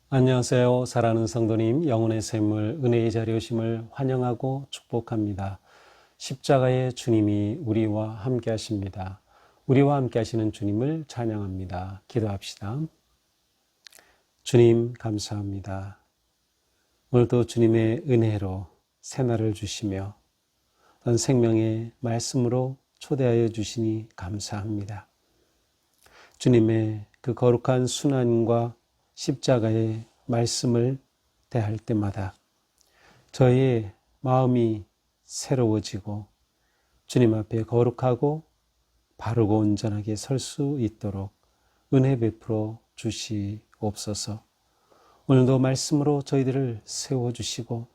안녕하세요. 사랑하는 성도님, 영혼의 샘물, 은혜의 자리에 오심을 환영하고 축복합니다. 십자가의 주님이 우리와 함께 하십니다. 우리와 함께 하시는 주님을 찬양합니다. 기도합시다. 주님 감사합니다. 오늘도 주님의 은혜로 새날을 주시며 생명의 말씀으로 초대하여 주시니 감사합니다. 주님의 그 거룩한 순환과 십자가의 말씀을 대할 때마다 저의 마음이 새로워지고 주님 앞에 거룩하고 바르고 온전하게 설 수 있도록 은혜 베풀어 주시옵소서. 오늘도 말씀으로 저희들을 세워주시고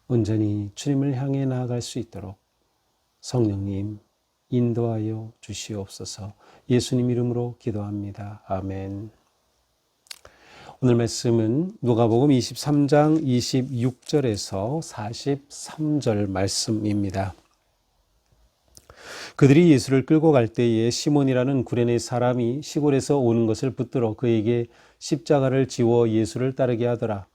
온전히 주님을 향해 나아갈 수 있도록 성령님 인도하여 주시옵소서. 예수님 이름으로 기도합니다. 아멘. 오늘 말씀은 누가복음 23장 26절에서 43절 말씀입니다. 그들이 예수를 끌고 갈 때에 시몬이라는 구레네 사람이 시골에서 오는 것을 붙들어 그에게 십자가를 지워 예수를 따르게 하더라.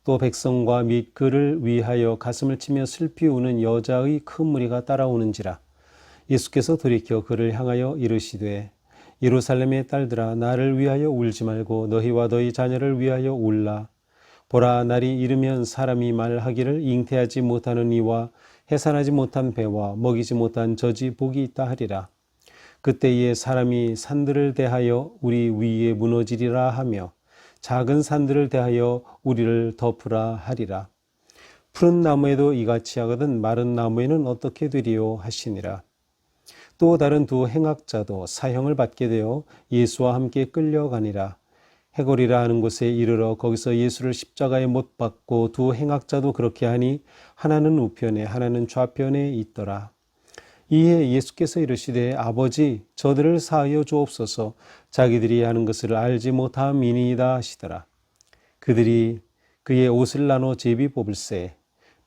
또 백성과 및 그를 위하여 가슴을 치며 슬피 우는 여자의 큰 무리가 따라오는지라. 예수께서 돌이켜 그를 향하여 이르시되 예루살렘의 딸들아, 나를 위하여 울지 말고 너희와 너희 자녀를 위하여 울라. 보라, 날이 이르면 사람이 말하기를 잉태하지 못하는 이와 해산하지 못한 배와 먹이지 못한 젖이 복이 있다 하리라. 그때에 사람이 산들을 대하여 우리 위에 무너지리라 하며 작은 산들을 대하여 우리를 덮으라 하리라. 푸른 나무에도 이같이 하거든 마른 나무에는 어떻게 되리요 하시니라. 또 다른 두 행악자도 사형을 받게 되어 예수와 함께 끌려가니라. 해골이라 하는 곳에 이르러 거기서 예수를 십자가에 못 박고 두 행악자도 그렇게 하니 하나는 우편에 하나는 좌편에 있더라. 이에 예수께서 이르시되 아버지 저들을 사하여 주옵소서. 자기들이 하는 것을 알지 못함이니이다 하시더라. 그들이 그의 옷을 나눠 제비 뽑을새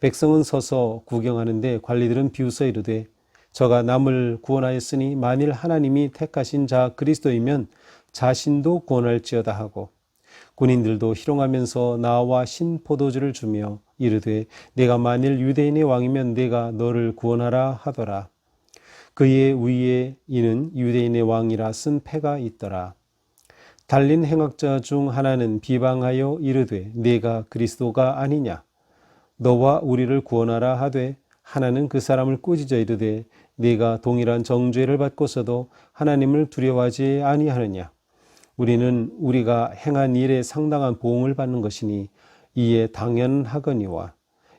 백성은 서서 구경하는데 관리들은 비웃어 이르되 저가 남을 구원하였으니 만일 하나님이 택하신 자 그리스도이면 자신도 구원할지어다 하고 군인들도 희롱하면서 나와 신포도주를 주며 이르되 내가 만일 유대인의 왕이면 내가 너를 구원하라 하더라. 그의 위에 이는 유대인의 왕이라 쓴 패가 있더라. 달린 행악자 중 하나는 비방하여 이르되 내가 그리스도가 아니냐. 너와 우리를 구원하라 하되 하나는 그 사람을 꾸짖어 이르되 네가 동일한 정죄를 받고서도 하나님을 두려워하지 아니하느냐. 우리는 우리가 행한 일에 상당한 보응을 받는 것이니 이에 당연하거니와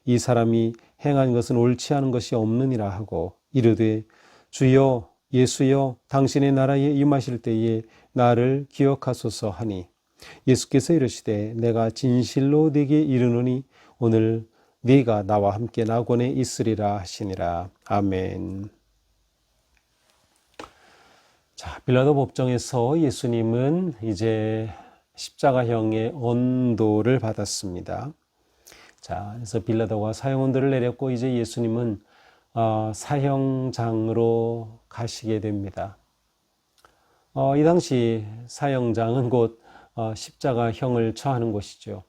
이 사람이 행한 것은 옳지 않은 것이 없느니라 하고 이르되 주여 예수여 당신의 나라에 임하실 때에 나를 기억하소서 하니 예수께서 이르시되 내가 진실로 네게 이르노니 오늘 네가 나와 함께 낙원에 있으리라 하시니라. 아멘. 자, 빌라도 법정에서 예수님은 이제 십자가형의 언도를 받았습니다. 자, 그래서 빌라도가 사형언도를 내렸고 이제 예수님은 사형장으로 가시게 됩니다. 이 당시 사형장은 곧 십자가형을 처하는 곳이죠.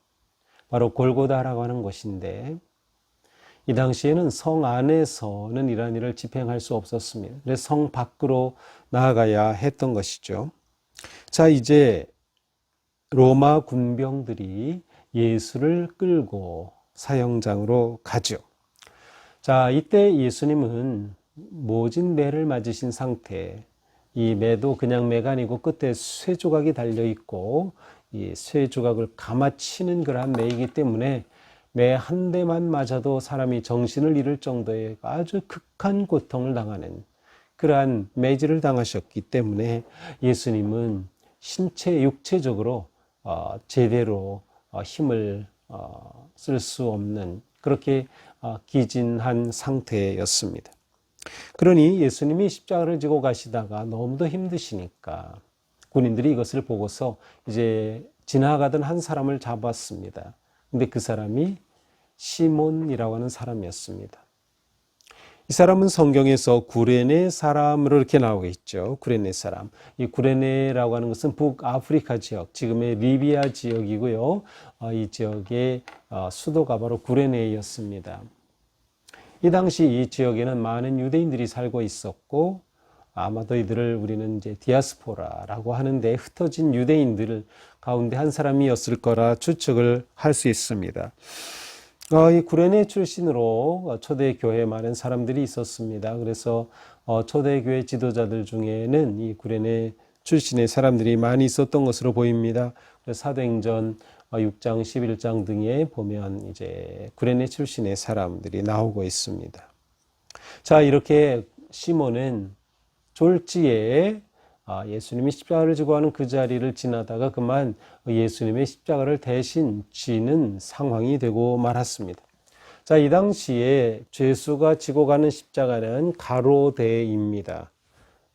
바로 골고다라고 하는 곳인데 이 당시에는 성 안에서는 이러한 일을 집행할 수 없었습니다. 그래서 성 밖으로 나아가야 했던 것이죠. 자, 이제 로마 군병들이 예수를 끌고 사형장으로 가죠. 자, 이때 예수님은 모진 매를 맞으신 상태, 이 매도 그냥 매가 아니고 끝에 쇠 조각이 달려 있고 이 쇠 조각을 감아치는 그러한 매이기 때문에 매 한 대만 맞아도 사람이 정신을 잃을 정도의 아주 극한 고통을 당하는 그러한 매질을 당하셨기 때문에 예수님은 육체적으로 제대로 힘을 쓸 수 없는 그렇게 기진한 상태였습니다. 그러니 예수님이 십자가를 지고 가시다가 너무도 힘드시니까 군인들이 이것을 보고서 이제 지나가던 한 사람을 잡았습니다. 근데 그 사람이 시몬이라고 하는 사람이었습니다. 이 사람은 성경에서 구레네 사람으로 이렇게 나오고 있죠. 구레네 사람. 이 구레네라고 하는 것은 북아프리카 지역, 지금의 리비아 지역이고요. 이 지역의 수도가 바로 구레네였습니다. 이 당시 이 지역에는 많은 유대인들이 살고 있었고, 아마도 이들을 우리는 이제 디아스포라라고 하는데 흩어진 유대인들 가운데 한 사람이었을 거라 추측을 할 수 있습니다. 이 구레네 출신으로 초대교회에 많은 사람들이 있었습니다. 그래서 초대교회 지도자들 중에는 이 구레네 출신의 사람들이 많이 있었던 것으로 보입니다. 사도행전 6장, 11장 등에 보면 이제 구레네 출신의 사람들이 나오고 있습니다. 자, 이렇게 시몬은 졸지에 예수님이 십자가를 지고 하는 그 자리를 지나다가 그만 예수님의 십자가를 대신 지는 상황이 되고 말았습니다. 자, 이 당시에 죄수가 지고 가는 십자가는 가로대입니다.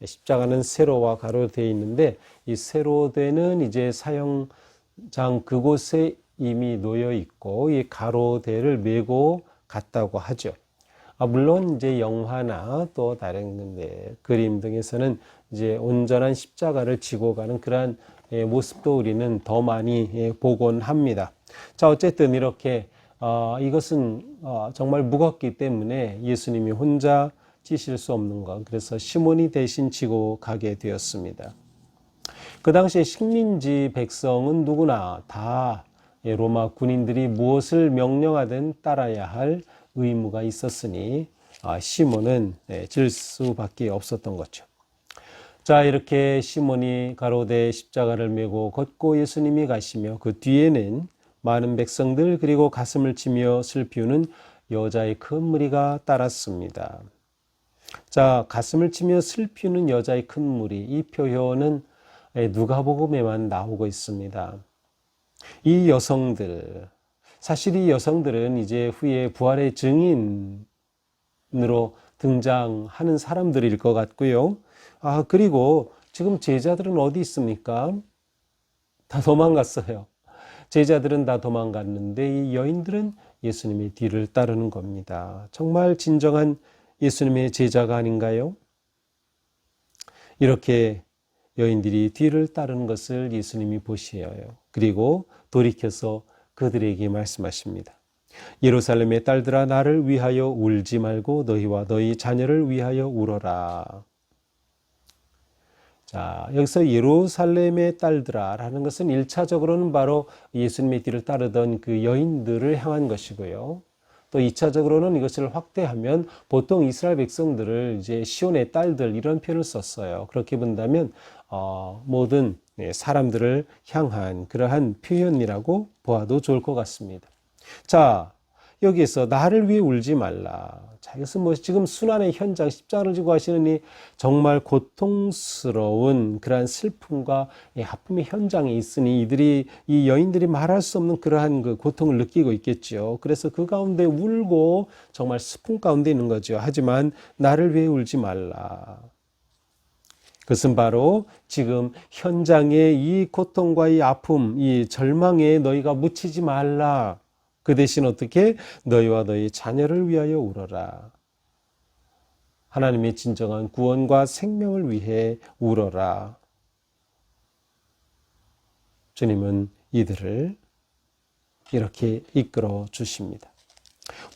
십자가는 세로와 가로되어 있는데 이 세로대는 이제 사형장 그곳에 이미 놓여 있고 이 가로대를 메고 갔다고 하죠. 물론 이제 영화나 또 다른 그림 등에서는 이제 온전한 십자가를 지고 가는 그러한 모습도 우리는 더 많이 보곤 합니다. 자, 어쨌든 이렇게 이것은 정말 무겁기 때문에 예수님이 혼자 지실 수 없는 것, 그래서 시몬이 대신 지고 가게 되었습니다. 그 당시에 식민지 백성은 누구나 다 로마 군인들이 무엇을 명령하든 따라야 할 의무가 있었으니 시몬은 질 수밖에 없었던 거죠. 자, 이렇게 시몬이 가로대 십자가를 메고 걷고 예수님이 가시며 그 뒤에는 많은 백성들 그리고 가슴을 치며 슬피우는 여자의 큰 무리가 따랐습니다. 자, 가슴을 치며 슬피우는 여자의 큰 무리, 이 표현은 누가복음에만 나오고 있습니다. 이 여성들, 사실 이 여성들은 이제 후에 부활의 증인으로 등장하는 사람들일 것 같고요. 그리고 지금 제자들은 어디 있습니까? 다 도망갔어요. 제자들은 다 도망갔는데 이 여인들은 예수님의 뒤를 따르는 겁니다. 정말 진정한 예수님의 제자가 아닌가요? 이렇게 여인들이 뒤를 따르는 것을 예수님이 보셔요. 그리고 돌이켜서 그들에게 말씀하십니다. 예루살렘의 딸들아, 나를 위하여 울지 말고 너희와 너희 자녀를 위하여 울어라. 자, 여기서 예루살렘의 딸들아 라는 것은 1차적으로는 바로 예수님의 뒤를 따르던 그 여인들을 향한 것이고요. 또 2차적으로는 이것을 확대하면 보통 이스라엘 백성들을 이제 시온의 딸들 이런 표현을 썼어요. 그렇게 본다면 모든 사람들을 향한 그러한 표현이라고 보아도 좋을 것 같습니다. 자, 여기에서 나를 위해 울지 말라. 자, 이것은 지금 순환의 현장, 십자가를 지고 하시는 이 정말 고통스러운 그러한 슬픔과 아픔의 현장에 있으니 이 여인들이 말할 수 없는 그러한 그 고통을 느끼고 있겠죠. 그래서 그 가운데 울고 정말 슬픔 가운데 있는 거죠. 하지만 나를 위해 울지 말라. 그것은 바로 지금 현장의 이 고통과 이 아픔, 이 절망에 너희가 묻히지 말라. 그 대신 어떻게? 너희와 너희 자녀를 위하여 울어라. 하나님의 진정한 구원과 생명을 위해 울어라. 주님은 이들을 이렇게 이끌어 주십니다.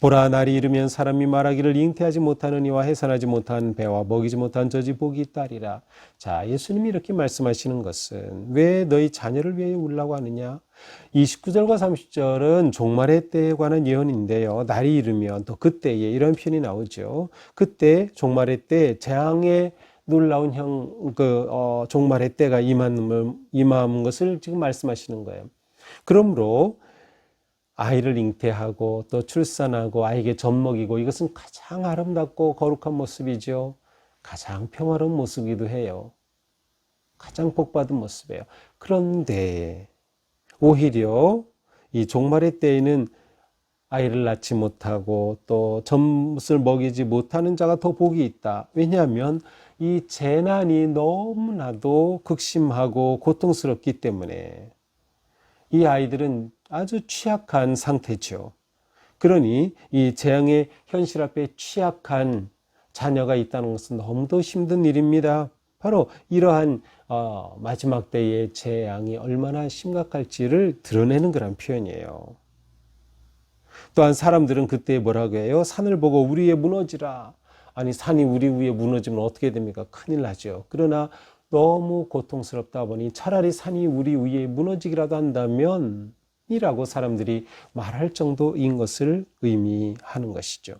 보라, 날이 이르면 사람이 말하기를 잉태하지 못하는 이와 해산하지 못한 배와 먹이지 못한 젖이 복이 있다리라. 자, 예수님이 이렇게 말씀하시는 것은 왜 너희 자녀를 위해 울라고 하느냐? 29절과 30절은 종말의 때에 관한 예언인데요. 날이 이르면 또 그때에 이런 표현이 나오죠. 그때 종말의 때 재앙의 놀라운 종말의 때가 임한 것을 지금 말씀하시는 거예요. 그러므로 아이를 잉태하고 또 출산하고 아이에게 젖 먹이고 이것은 가장 아름답고 거룩한 모습이죠. 가장 평화로운 모습이기도 해요. 가장 복받은 모습이에요. 그런데 오히려 이 종말의 때에는 아이를 낳지 못하고 또 젖을 먹이지 못하는 자가 더 복이 있다. 왜냐하면 이 재난이 너무나도 극심하고 고통스럽기 때문에 이 아이들은 아주 취약한 상태죠. 그러니 이 재앙의 현실 앞에 취약한 자녀가 있다는 것은 너무도 힘든 일입니다. 바로 이러한 마지막 때의 재앙이 얼마나 심각할지를 드러내는 그런 표현이에요. 또한 사람들은 그때 뭐라고 해요? 산을 보고 우리 위에 무너지라. 아니, 산이 우리 위에 무너지면 어떻게 됩니까? 큰일 나죠. 그러나 너무 고통스럽다 보니 차라리 산이 우리 위에 무너지기라도 한다면 이라고 사람들이 말할 정도인 것을 의미하는 것이죠.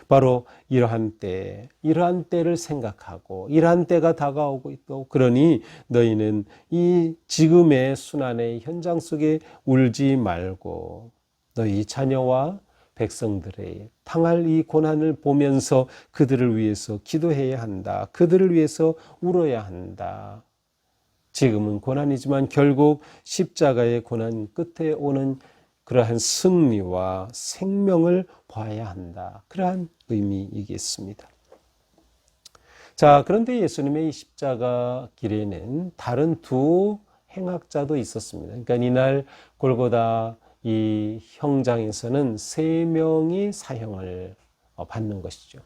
바로 이러한 때를 생각하고 이러한 때가 다가오고 있고, 그러니 너희는 이 지금의 순환의 현장 속에 울지 말고 너희 자녀와 백성들의 당할 이 고난을 보면서 그들을 위해서 기도해야 한다. 그들을 위해서 울어야 한다. 지금은 고난이지만 결국 십자가의 고난 끝에 오는 그러한 승리와 생명을 봐야 한다. 그러한 의미이겠습니다. 자, 그런데 예수님의 이 십자가 길에는 다른 두 행악자도 있었습니다. 그러니까 이날 골고다 이 형장에서는 3명이 사형을 받는 것이죠.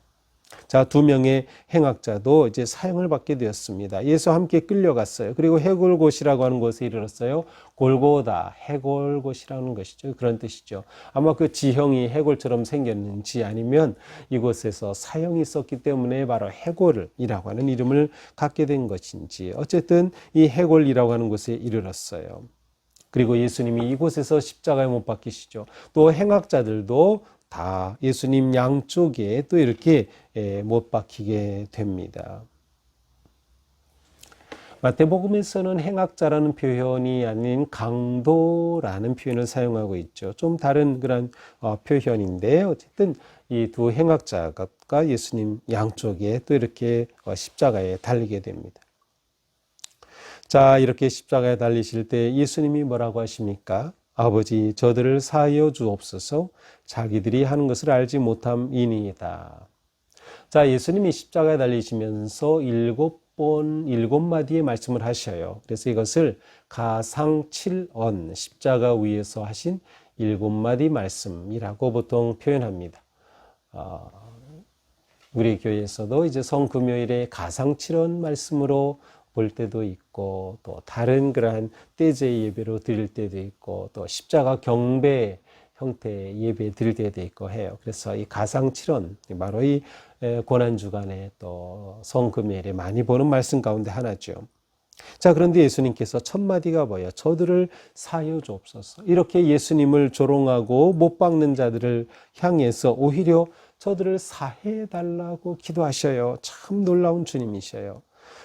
자, 2명의 행악자도 이제 사형을 받게 되었습니다. 예수와 함께 끌려갔어요. 그리고 해골곳이라고 하는 곳에 이르렀어요. 골고다, 해골곳이라는 것이죠. 그런 뜻이죠. 아마 그 지형이 해골처럼 생겼는지 아니면 이곳에서 사형이 있었기 때문에 바로 해골이라고 하는 이름을 갖게 된 것인지, 어쨌든 이 해골이라고 하는 곳에 이르렀어요. 그리고 예수님이 이곳에서 십자가에 못 박히시죠. 또 행악자들도 다 예수님 양쪽에 또 이렇게 못 박히게 됩니다. 마태복음에서는 행악자라는 표현이 아닌 강도라는 표현을 사용하고 있죠. 좀 다른 그런 표현인데, 어쨌든 이 두 행악자가 예수님 양쪽에 또 이렇게 십자가에 달리게 됩니다. 자, 이렇게 십자가에 달리실 때 예수님이 뭐라고 하십니까? 아버지, 저들을 사하여 주옵소서. 자기들이 하는 것을 알지 못함이니이다. 자, 예수님이 십자가에 달리시면서 7마디의 말씀을 하셔요. 그래서 이것을 가상칠언, 십자가 위에서 하신 7마디 말씀이라고 보통 표현합니다. 우리 교회에서도 이제 성금요일에 가상칠언 말씀으로 볼 때도 있고, 또 다른 그러한 떼제 예배로 드릴 때도 있고, 또 십자가 경배 형태의 예배 드릴 때도 있고 해요. 그래서 이 가상칠언, 바로 이 고난주간에 또 성금요일에 많이 보는 말씀 가운데 하나죠. 자, 그런데 예수님께서 첫 마디가 뭐예요? 저들을 사하여 주옵소서. 이렇게 예수님을 조롱하고 못 박는 자들을 향해서 오히려 저들을 사해 달라고 기도하셔요. 참 놀라운 주님이셔요.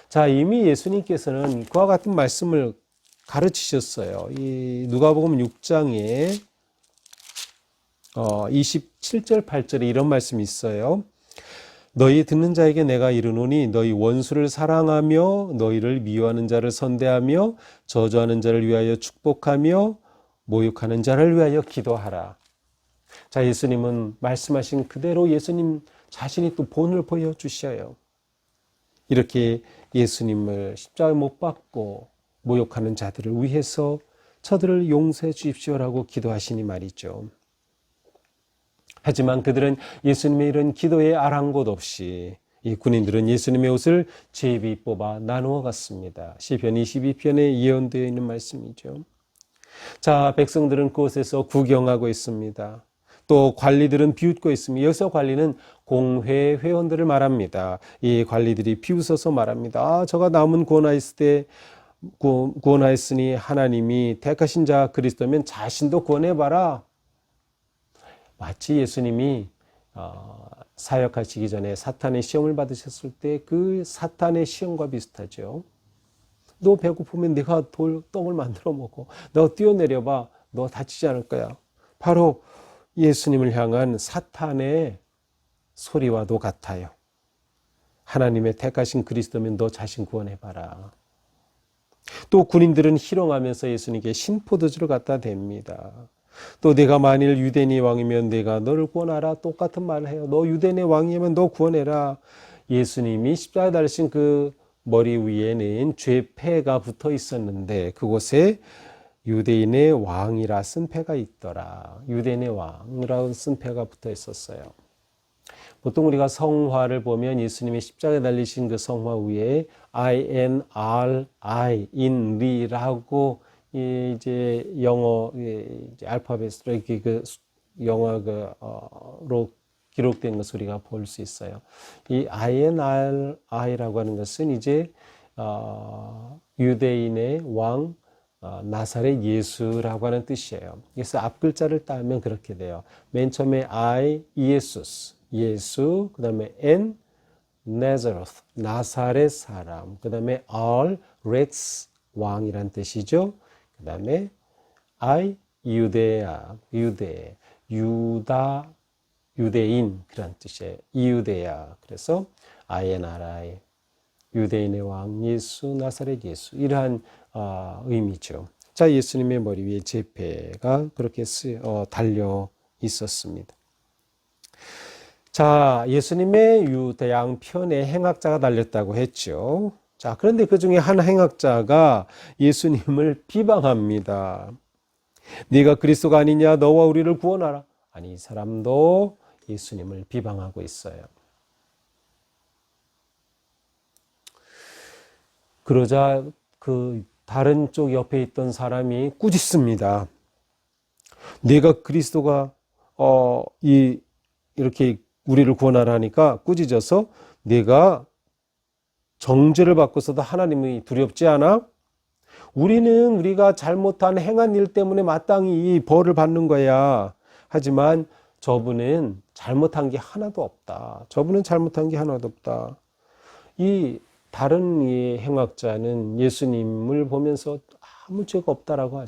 자, 이미 예수님께서는 그와 같은 말씀을 가르치셨어요. 이 누가복음 6장에 27절 8절에 이런 말씀이 있어요. 너희 듣는 자에게 내가 이르노니 너희 원수를 사랑하며 너희를 미워하는 자를 선대하며 저주하는 자를 위하여 축복하며 모욕하는 자를 위하여 기도하라. 자, 예수님은 말씀하신 그대로 예수님 자신이 또 본을 보여주셔요. 이렇게 예수님을 십자가에 못 박고 모욕하는 자들을 위해서 저들을 용서해 주십시오라고 기도하시니 말이죠. 하지만 그들은 예수님의 이런 기도에 아랑곳 없이 이 군인들은 예수님의 옷을 제비 뽑아 나누어 갔습니다. 시편 22편에 예언되어 있는 말씀이죠. 자, 백성들은 그곳에서 구경하고 있습니다. 또 관리들은 비웃고 있습니다. 여기서 관리는 공회 회원들을 말합니다. 이 관리들이 비웃어서 말합니다. 저가 남은 구원하였을 때 구원하였으니 하나님이 택하신 자 그리스도면 자신도 구원해봐라. 마치 예수님이 사역하시기 전에 사탄의 시험을 받으셨을 때 그 사탄의 시험과 비슷하죠. 너 배고프면 네가 떡을 만들어 먹어. 너 뛰어내려봐. 너 다치지 않을 거야. 바로 예수님을 향한 사탄의 소리와도 같아요. 하나님의 택하신 그리스도면 너 자신 구원해봐라. 또 군인들은 희롱하면서 예수님께 신포도주를 갖다 댑니다. 또 내가 만일 유대인의 왕이면 내가 너를 구원하라. 똑같은 말을 해요. 너 유대인의 왕이면 너 구원해라. 예수님이 십자가에 달리신 그 머리 위에는 죄패가 붙어 있었는데 그곳에 유대인의 왕이라 쓴패가 있더라. 유대인의 왕이라는 쓴패가 붙어 있었어요. 보통 우리가 성화를 보면 예수님이 십자가에 달리신 그 성화 위에 INRI, 인리라고 이제 영어 이제 알파벳으로 이렇게 그 영어로 기록된 것을 우리가 볼 수 있어요. 이 INRI라고 하는 것은 이제 유대인의 왕 나사렛 예수라고 하는 뜻이에요. 그래서 앞 글자를 따면 그렇게 돼요. 맨 처음에 I, 예수스, 예수, 그 다음에 N, 나자레스, 나사렛 사람, 그 다음에 R, 렉스, 왕이란 뜻이죠. 그 다음에 I, 유대야, 유대인 그런 뜻이에요. 이유대야. 그래서 INRI, 유대인의 왕 예수, 나사렛 예수, 이러한 의미죠. 자, 예수님의 머리 위에 제패가 그렇게 달려 있었습니다. 자, 예수님의 유대양 편에 행악자가 달렸다고 했죠. 자, 그런데 그 중에 한 행악자가 예수님을 비방합니다. 네가 그리스도가 아니냐? 너와 우리를 구원하라. 아니, 이 사람도 예수님을 비방하고 있어요. 그러자 그 다른 쪽 옆에 있던 사람이 꾸짖습니다. 네가 그리스도가 이렇게 우리를 구원하라 하니까 꾸짖어서 네가 정죄를 받고서도 하나님이 두렵지 않아? 우리는 우리가 잘못한 행한 일 때문에 마땅히 이 벌을 받는 거야. 하지만 저분은 잘못한 게 하나도 없다. 저분은 잘못한 게 하나도 없다. 이 다른 이 행악자는 예수님을 보면서 아무 죄가 없다라고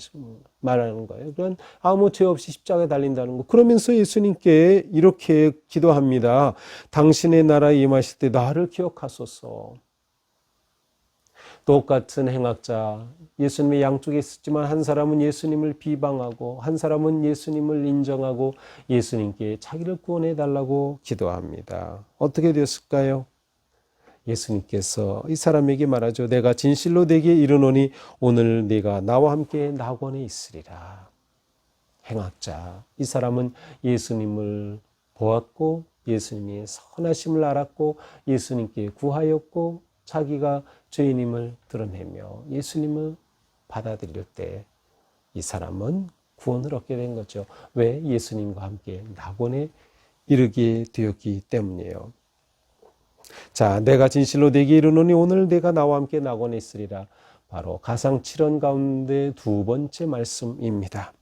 말하는 거예요. 그건 아무 죄 없이 십자가에 달린다는 거. 그러면서 예수님께 이렇게 기도합니다. 당신의 나라에 임하실 때 나를 기억하소서. 똑같은 행악자, 예수님의 양쪽에 있었지만 한 사람은 예수님을 비방하고 한 사람은 예수님을 인정하고 예수님께 자기를 구원해 달라고 기도합니다. 어떻게 되었을까요? 예수님께서 이 사람에게 말하죠. 내가 진실로 내게 이르노니 오늘 네가 나와 함께 낙원에 있으리라. 행악자, 이 사람은 예수님을 보았고 예수님의 선하심을 알았고 예수님께 구하였고 자기가 죄인임을 드러내며 예수님을 받아들일 때 이 사람은 구원을 얻게 된 거죠. 왜? 예수님과 함께 낙원에 이르게 되었기 때문이에요. 자, 내가 진실로 내게 이르노니 오늘 내가 나와 함께 낙원에 있으리라. 바로 가상 7원 가운데 두 번째 말씀입니다.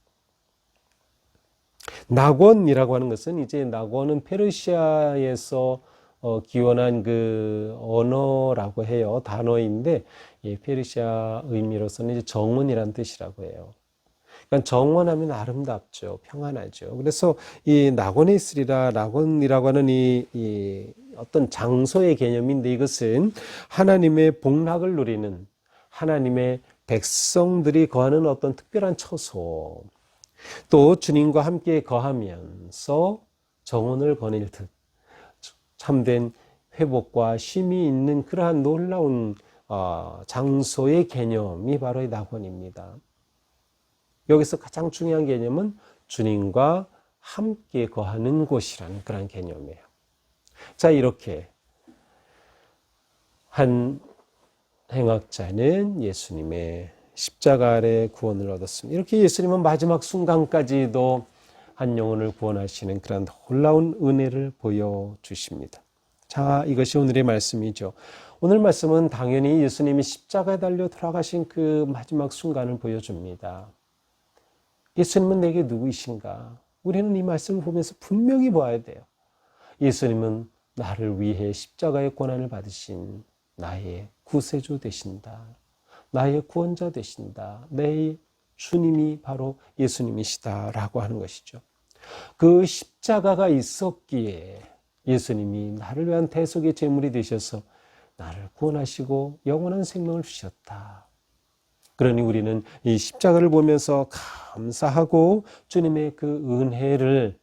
낙원이라고 하는 것은 이제 낙원은 페르시아에서 기원한 그 언어라고 해요. 단어인데 페르시아 의미로서는 이제 정원이라는 뜻이라고 해요. 그러니까 정원하면 아름답죠. 평안하죠. 그래서 이 낙원에 있으리라, 낙원이라고 하는 이 어떤 장소의 개념인데 이것은 하나님의 복락을 누리는 하나님의 백성들이 거하는 어떤 특별한 처소, 또 주님과 함께 거하면서 정원을 거닐 듯 참된 회복과 쉼이 있는 그러한 놀라운 장소의 개념이 바로 이 낙원입니다. 여기서 가장 중요한 개념은 주님과 함께 거하는 곳이라는 그런 개념이에요. 자, 이렇게 한 행악자는 예수님의 십자가 아래 구원을 얻었습니다. 이렇게 예수님은 마지막 순간까지도 한 영혼을 구원하시는 그런 놀라운 은혜를 보여주십니다. 자, 이것이 오늘의 말씀이죠. 오늘 말씀은 당연히 예수님이 십자가에 달려 돌아가신 그 마지막 순간을 보여줍니다. 예수님은 내게 누구이신가? 우리는 이 말씀을 보면서 분명히 봐야 돼요. 예수님은 나를 위해 십자가의 고난을 받으신 나의 구세주 되신다. 나의 구원자 되신다. 내 주님이 바로 예수님이시다라고 하는 것이죠. 그 십자가가 있었기에 예수님이 나를 위한 대속의 제물이 되셔서 나를 구원하시고 영원한 생명을 주셨다. 그러니 우리는 이 십자가를 보면서 감사하고 주님의 그 은혜를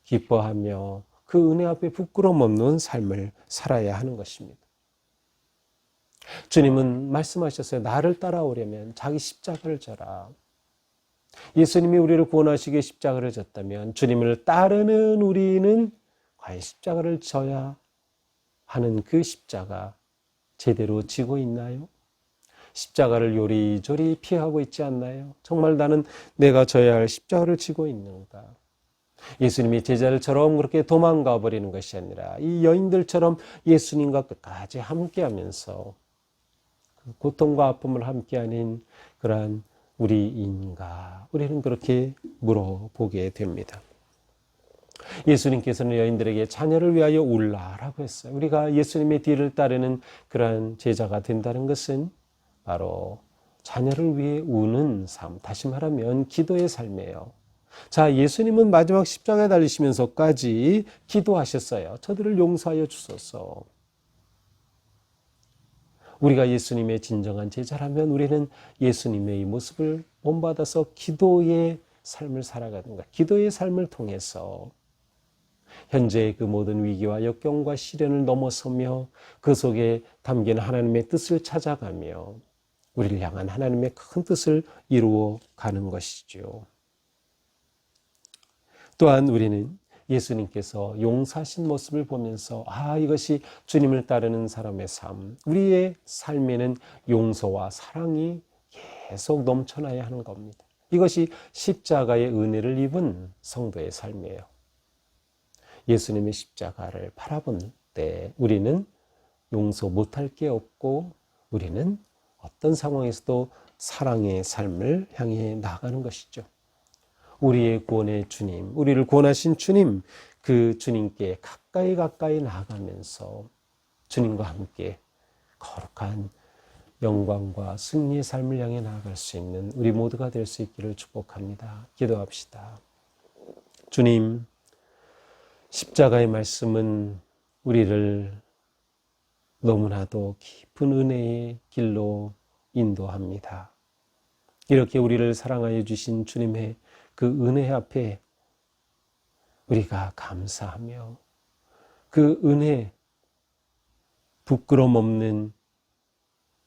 기뻐하며 그 은혜 앞에 부끄러움 없는 삶을 살아야 하는 것입니다. 주님은 말씀하셨어요. 나를 따라오려면 자기 십자가를 져라. 예수님이 우리를 구원하시기에 십자가를 졌다면 주님을 따르는 우리는 과연 십자가를 져야 하는 그 십자가 제대로 지고 있나요? 십자가를 요리조리 피하고 있지 않나요? 정말 나는 내가 져야 할 십자가를 지고 있는가? 예수님이 제자들처럼 그렇게 도망가 버리는 것이 아니라 이 여인들처럼 예수님과 끝까지 함께하면서 고통과 아픔을 함께하는 그러한 우리인가? 우리는 그렇게 물어보게 됩니다. 예수님께서는 여인들에게 자녀를 위하여 울라라고 했어요. 우리가 예수님의 뒤를 따르는 그러한 제자가 된다는 것은 바로 자녀를 위해 우는 삶, 다시 말하면 기도의 삶이에요. 자, 예수님은 마지막 십자가에 달리시면서까지 기도하셨어요. 저들을 용서하여 주소서. 우리가 예수님의 진정한 제자라면 우리는 예수님의 이 모습을 본받아서 기도의 삶을 살아가는 것, 기도의 삶을 통해서 현재의 그 모든 위기와 역경과 시련을 넘어서며 그 속에 담긴 하나님의 뜻을 찾아가며 우리를 향한 하나님의 큰 뜻을 이루어 가는 것이죠. 또한 우리는 예수님께서 용서하신 모습을 보면서 이것이 주님을 따르는 사람의 삶, 우리의 삶에는 용서와 사랑이 계속 넘쳐나야 하는 겁니다. 이것이 십자가의 은혜를 입은 성도의 삶이에요. 예수님의 십자가를 바라본 때 우리는 용서 못할 게 없고 우리는 어떤 상황에서도 사랑의 삶을 향해 나가는 것이죠. 우리의 구원의 주님, 우리를 구원하신 주님, 그 주님께 가까이 나아가면서 주님과 함께 거룩한 영광과 승리의 삶을 향해 나아갈 수 있는 우리 모두가 될 수 있기를 축복합니다. 기도합시다. 주님, 십자가의 말씀은 우리를 너무나도 깊은 은혜의 길로 인도합니다. 이렇게 우리를 사랑하여 주신 주님의 그 은혜 앞에 우리가 감사하며 그 은혜 부끄럼 없는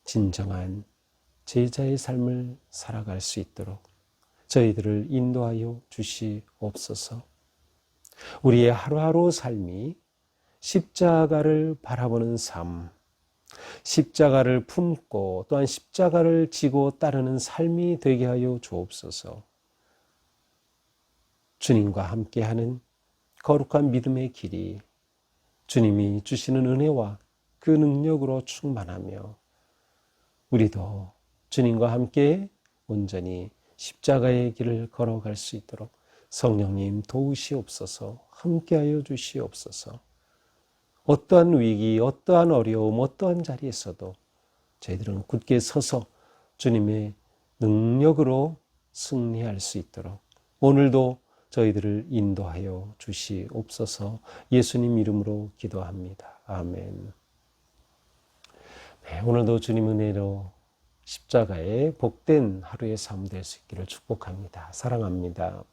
진정한 제자의 삶을 살아갈 수 있도록 저희들을 인도하여 주시옵소서. 우리의 하루하루 삶이 십자가를 바라보는 삶, 십자가를 품고 또한 십자가를 지고 따르는 삶이 되게 하여 주옵소서. 주님과 함께하는 거룩한 믿음의 길이 주님이 주시는 은혜와 그 능력으로 충만하며 우리도 주님과 함께 온전히 십자가의 길을 걸어갈 수 있도록 성령님 도우시옵소서. 함께하여 주시옵소서. 어떠한 위기, 어떠한 어려움, 어떠한 자리에서도 저희들은 굳게 서서 주님의 능력으로 승리할 수 있도록 오늘도 저희들을 인도하여 주시옵소서. 예수님 이름으로 기도합니다. 아멘. 네, 오늘도 주님 은혜로 십자가의 복된 하루의 삶 될 수 있기를 축복합니다. 사랑합니다.